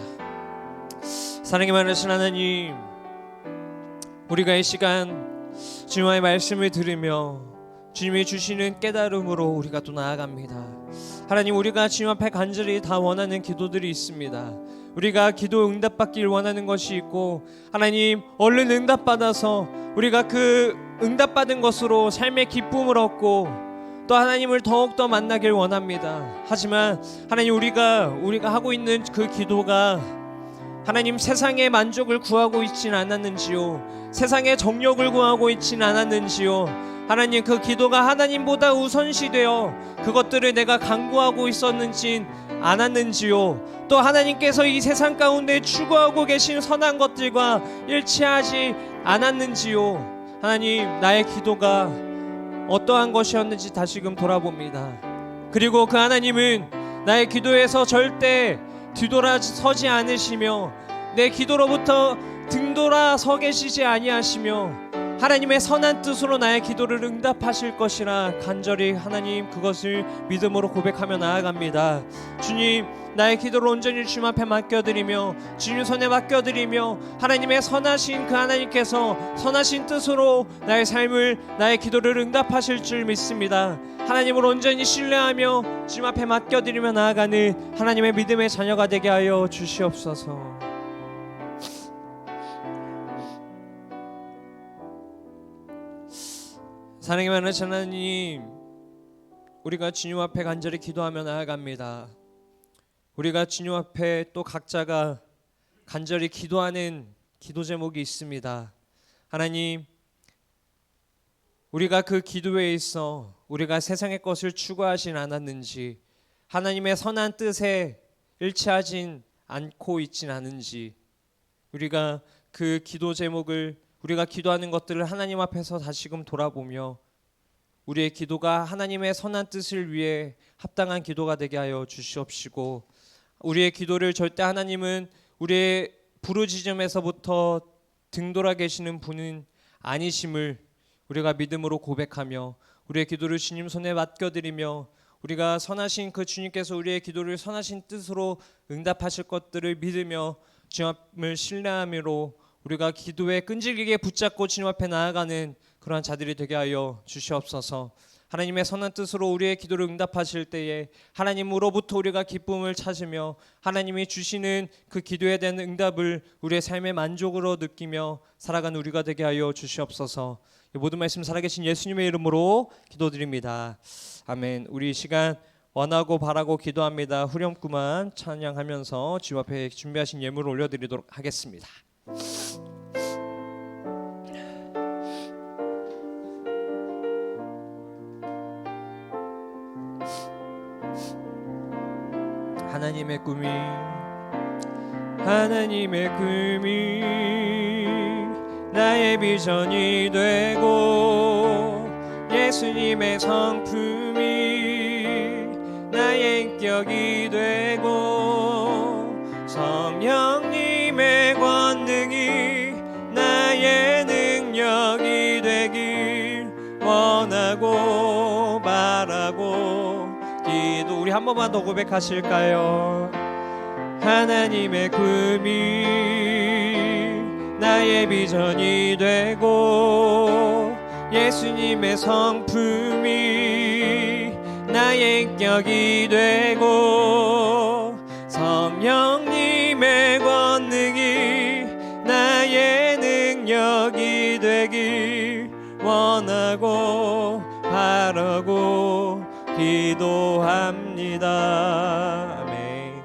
C: 사랑이 많으신 하나님, 우리가 이 시간 주님의 말씀을 들으며 주님이 주시는 깨달음으로 우리가 또 나아갑니다. 하나님, 우리가 주님 앞에 간절히 다 원하는 기도들이 있습니다. 우리가 기도 응답받길 원하는 것이 있고, 하나님 얼른 응답받아서 우리가 그 응답받은 것으로 삶의 기쁨을 얻고 또 하나님을 더욱더 만나길 원합니다. 하지만 하나님, 우리가 하고 있는 그 기도가 하나님 세상의 만족을 구하고 있진 않았는지요, 세상의 정욕을 구하고 있진 않았는지요, 하나님 그 기도가 하나님보다 우선시되어 그것들을 내가 간구하고 있었는지 않았는지요, 또 하나님께서 이 세상 가운데 추구하고 계신 선한 것들과 일치하지 않았는지요. 하나님, 나의 기도가 어떠한 것이었는지 다시금 돌아봅니다. 그리고 그 하나님은 나의 기도에서 절대 뒤돌아서지 않으시며 내 기도로부터 등돌아 계시지 아니하시며 하나님의 선한 뜻으로 나의 기도를 응답하실 것이라 간절히 하나님 그것을 믿음으로 고백하며 나아갑니다. 주님, 나의 기도를 온전히 주님 앞에 맡겨드리며 주님 손에 맡겨드리며 하나님의 선하신 그 하나님께서 선하신 뜻으로 나의 삶을 나의 기도를 응답하실 줄 믿습니다. 하나님을 온전히 신뢰하며 주님 앞에 맡겨드리며 나아가는 하나님의 믿음의 자녀가 되게 하여 주시옵소서. 사랑이 많으신 하나님, 우리가 주님 앞에 간절히 기도하며 나아갑니다. 우리가 주님 앞에 또 각자가 간절히 기도하는 기도 제목이 있습니다. 하나님, 우리가 그 기도에 있어 우리가 세상의 것을 추구하진 않았는지, 하나님의 선한 뜻에 일치하진 않고 있진 않은지, 우리가 그 기도 제목을, 우리가 기도하는 것들을 하나님 앞에서 다시금 돌아보며 우리의 기도가 하나님의 선한 뜻을 위해 합당한 기도가 되게 하여 주시옵시고, 우리의 기도를 절대 하나님은 우리의 부르짖음에서부터 등돌아 계시는 분은 아니심을 우리가 믿음으로 고백하며 우리의 기도를 주님 손에 맡겨드리며 우리가 선하신 그 주님께서 우리의 기도를 선하신 뜻으로 응답하실 것들을 믿으며 주님을 신뢰함으로 우리가 기도에 끈질기게 붙잡고 주님 앞에 나아가는 그러한 자들이 되게 하여 주시옵소서. 하나님의 선한 뜻으로 우리의 기도를 응답하실 때에 하나님으로부터 우리가 기쁨을 찾으며 하나님이 주시는 그 기도에 대한 응답을 우리의 삶의 만족으로 느끼며 살아가는 우리가 되게 하여 주시옵소서. 이 모든 말씀 살아계신 예수님의 이름으로 기도드립니다. 아멘. 우리 이 시간 원하고 바라고 기도합니다. 후렴구만 찬양하면서 주님 앞에 준비하신 예물을 올려드리도록 하겠습니다. 하나님의 꿈이 나의 비전이 되고 예수님의 성품이 나의 인격이 되고 성령님의 권능이 나의 능력이 되길 원하고 바라고 기도. 우리 한 번만 더 고백하실까요? 하나님의 꿈이 나의 비전이 되고 예수님의 성품이 나의 인격이 되고 성령님의 권능이 나의 능력이 되길 원하고 바라고 기도합니다. 아멘.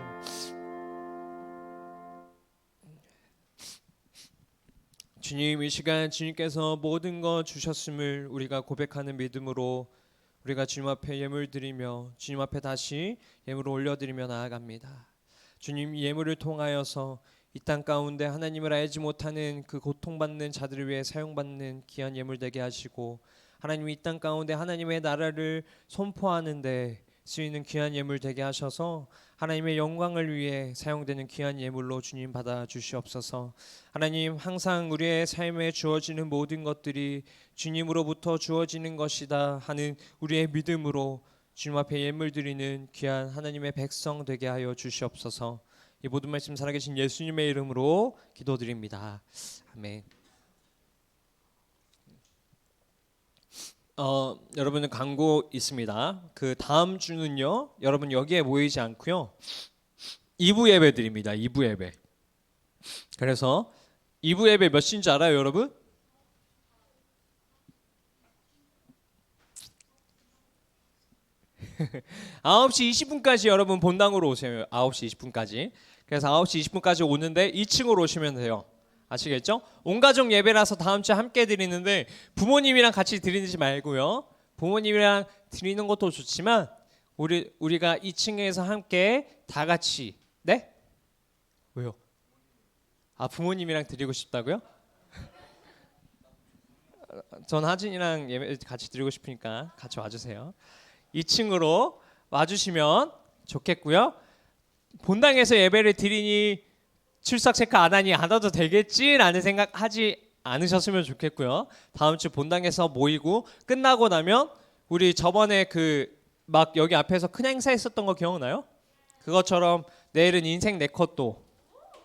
C: 주님, 이 시간 주님께서 모든 것 주셨음을 우리가 고백하는 믿음으로 우리가 주님 앞에 예물 드리며 주님 앞에 다시 예물을 올려드리며 나아갑니다. 주님, 예물을 통하여서 이 땅 가운데 하나님을 알지 못하는 그 고통받는 자들을 위해 사용받는 귀한 예물 되게 하시고, 하나님 이 땅 가운데 하나님의 나라를 선포하는데 쓰이는 귀한 예물 되게 하셔서 하나님의 영광을 위해 사용되는 귀한 예물로 주님 받아 주시옵소서. 하나님, 항상 우리의 삶에 주어지는 모든 것들이 주님으로부터 주어지는 것이다 하는 우리의 믿음으로 주님 앞에 예물 드리는 귀한 하나님의 백성 되게 하여 주시옵소서. 이 모든 말씀 살아계신 예수님의 이름으로 기도드립니다. 아멘. 여러분은 광고 있습니다. 그 다음 주는요, 여러분 여기에 모이지 않고요, 2부 예배 드립니다. 2부 예배. 그래서 2부 예배 몇 시인지 알아요, 여러분? (9시 20분까지) 여러분 본당으로 오세요. 9시 20분까지. 그래서 9시 20분까지 오는데 2층으로 오시면 돼요. 아시겠죠? 온가족 예배라서 다음 주에 함께 드리는데 부모님이랑 같이 드리지 말고요. 부모님이랑 드리는 것도 좋지만 우리가 2층에서 함께 다 같이. 네? 왜요? 아, 부모님이랑 드리고 싶다고요? 전 하진이랑 예배 같이 드리고 싶으니까 같이 와주세요. 2층으로 와주시면 좋겠고요. 본당에서 예배를 드리니 출석 체크 안 하니 안 와도 되겠지라는 생각하지 않으셨으면 좋겠고요. 다음 주 본당에서 모이고 끝나고 나면 우리 저번에 그 막 여기 앞에서 큰 행사 있었던 거 기억나요? 그것처럼 내일은 인생 네컷도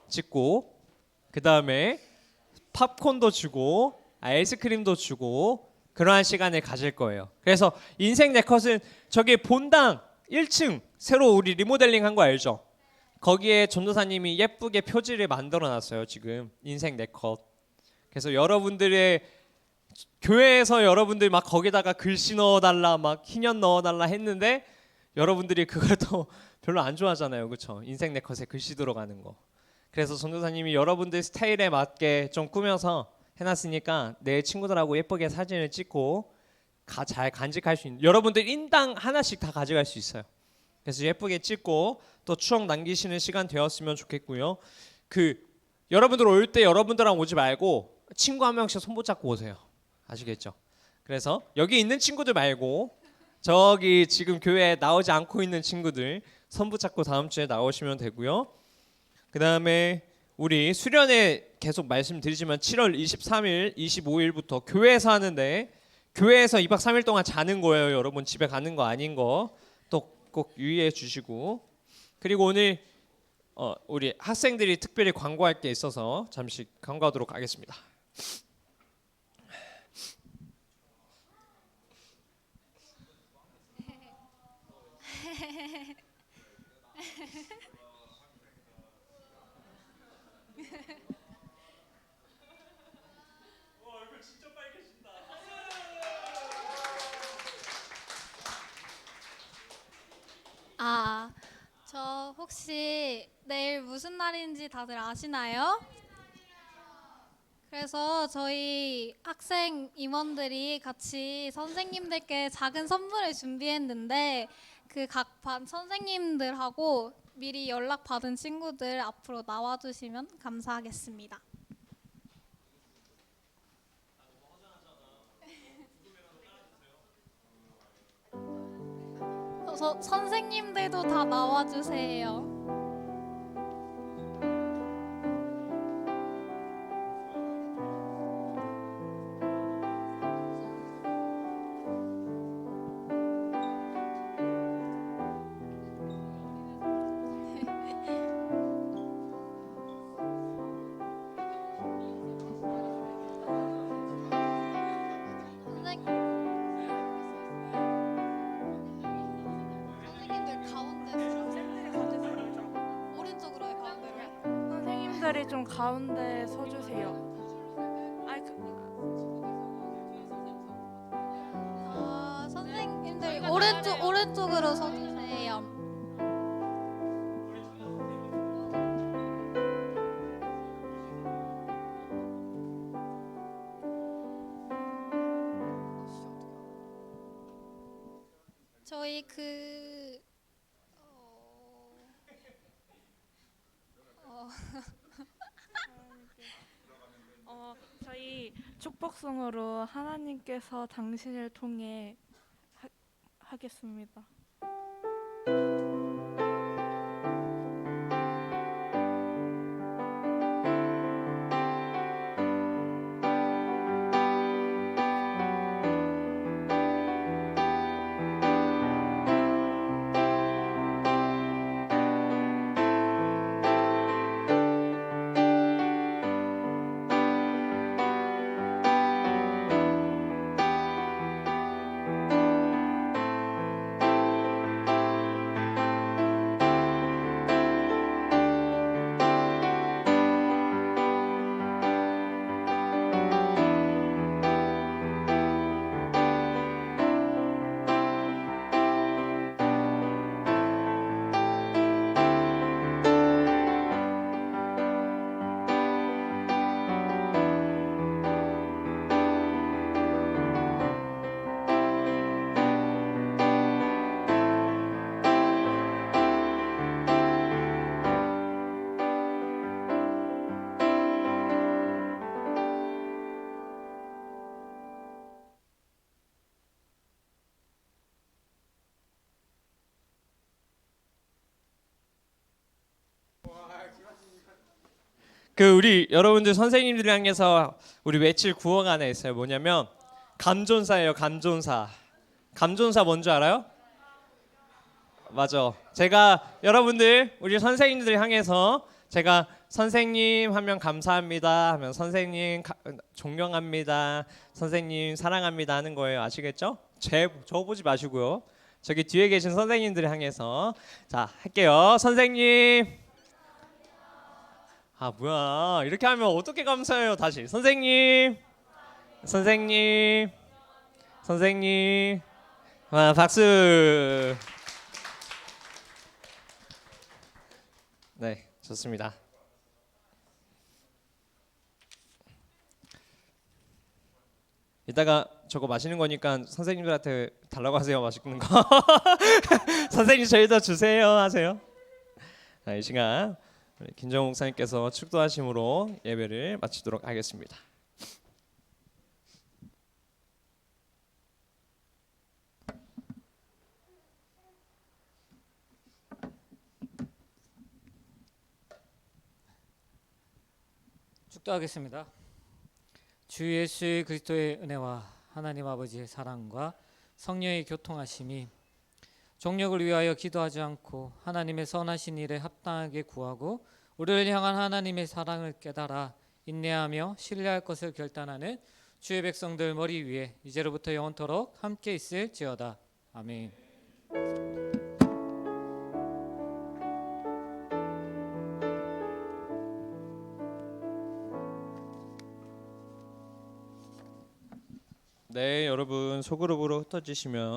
C: 찍고 그 다음에 팝콘도 주고 아이스크림도 주고 그러한 시간을 가질 거예요. 그래서 인생 네컷은 저기 본당 1층 새로 우리 리모델링 한 거 알죠? 거기에 전도사님이 예쁘게 표지를 만들어 놨어요. 지금 인생 네컷. 그래서 여러분들의 교회에서 여러분들 막 거기다가 글씨 넣어달라 막 희년 넣어달라 했는데 여러분들이 그걸 또 별로 안 좋아하잖아요. 그렇죠? 인생 네컷에 글씨 들어가는 거. 그래서 전도사님이 여러분들 스타일에 맞게 좀 꾸며서 해놨으니까 내 친구들하고 예쁘게 사진을 찍고 잘 간직할 수 있는, 여러분들 인당 하나씩 다 가져갈 수 있어요. 그래서 예쁘게 찍고 또 추억 남기시는 시간 되었으면 좋겠고요. 그 여러분들 올 때 여러분들랑 오지 말고 친구 한 명씩 손 붙잡고 오세요. 아시겠죠? 그래서 여기 있는 친구들 말고 저기 지금 교회에 나오지 않고 있는 친구들 손 붙잡고 다음 주에 나오시면 되고요. 그 다음에 우리 수련회 계속 말씀드리지만 7월 23일, 25일부터 교회에서 하는데 교회에서 2박 3일 동안 자는 거예요. 여러분 집에 가는 거 아닌 거 또 꼭 유의해 주시고, 그리고 오늘 우리 학생들이 특별히 광고할 게 있어서 잠시 광고하도록 하겠습니다.
E: 아, 저 혹시 내일 무슨 날인지 다들 아시나요? 그래서 저희 학생 임원들이 같이 선생님들께 작은 선물을 준비했는데 그 각 반 선생님들하고 미리 연락 받은 친구들 앞으로 나와주시면 감사하겠습니다. 선생님들도 다 나와주세요. 선생님들 가운데 오른쪽으로 해, 가운데로.
B: 선생님들이 좀 가운데 서주세요.
E: 선생님들 오른쪽으로 서주세요. 저희
B: 저희 축복송으로 하나님께서 당신을 통해 하겠습니다.
C: 그 우리 여러분들 선생님들 향해서 우리 외칠 구호가 하나 있어요. 뭐냐면 감존사예요. 감존사. 감존사 뭔지 알아요? 맞아. 제가 여러분들 우리 선생님들 향해서 제가 선생님 하면 감사합니다 하면 선생님 존경합니다, 선생님 사랑합니다 하는 거예요. 아시겠죠? 저 보지 마시고요. 저기 뒤에 계신 선생님들 향해서 자 할게요. 선생님. 아 뭐야 이렇게 하면 어떻게 감사해요. 다시 선생님. 선생님. 선생님. 아, 박수. 네, 좋습니다. 이따가 저거 마시는 거니까 선생님들한테 달라고 하세요. 맛있는 거. 선생님 저희도 주세요 하세요. 자, 이 시간 우리 김정욱 목사님께서 축도하심으로 예배를 마치도록 하겠습니다.
F: 축도하겠습니다. 주 예수 그리스도의 은혜와 하나님 아버지의 사랑과 성령의 교통하심이 종력을 위하여 기도하지 않고 하나님의 선하신 일에 합당하게 구하고 우리를 향한 하나님의 사랑을 깨달아 인내하며 신뢰할 것을 결단하는 주의 백성들 머리 위에 이제로부터 영원토록 함께 있을지어다. 아멘.
C: 네, 여러분 소그룹으로 흩어지시면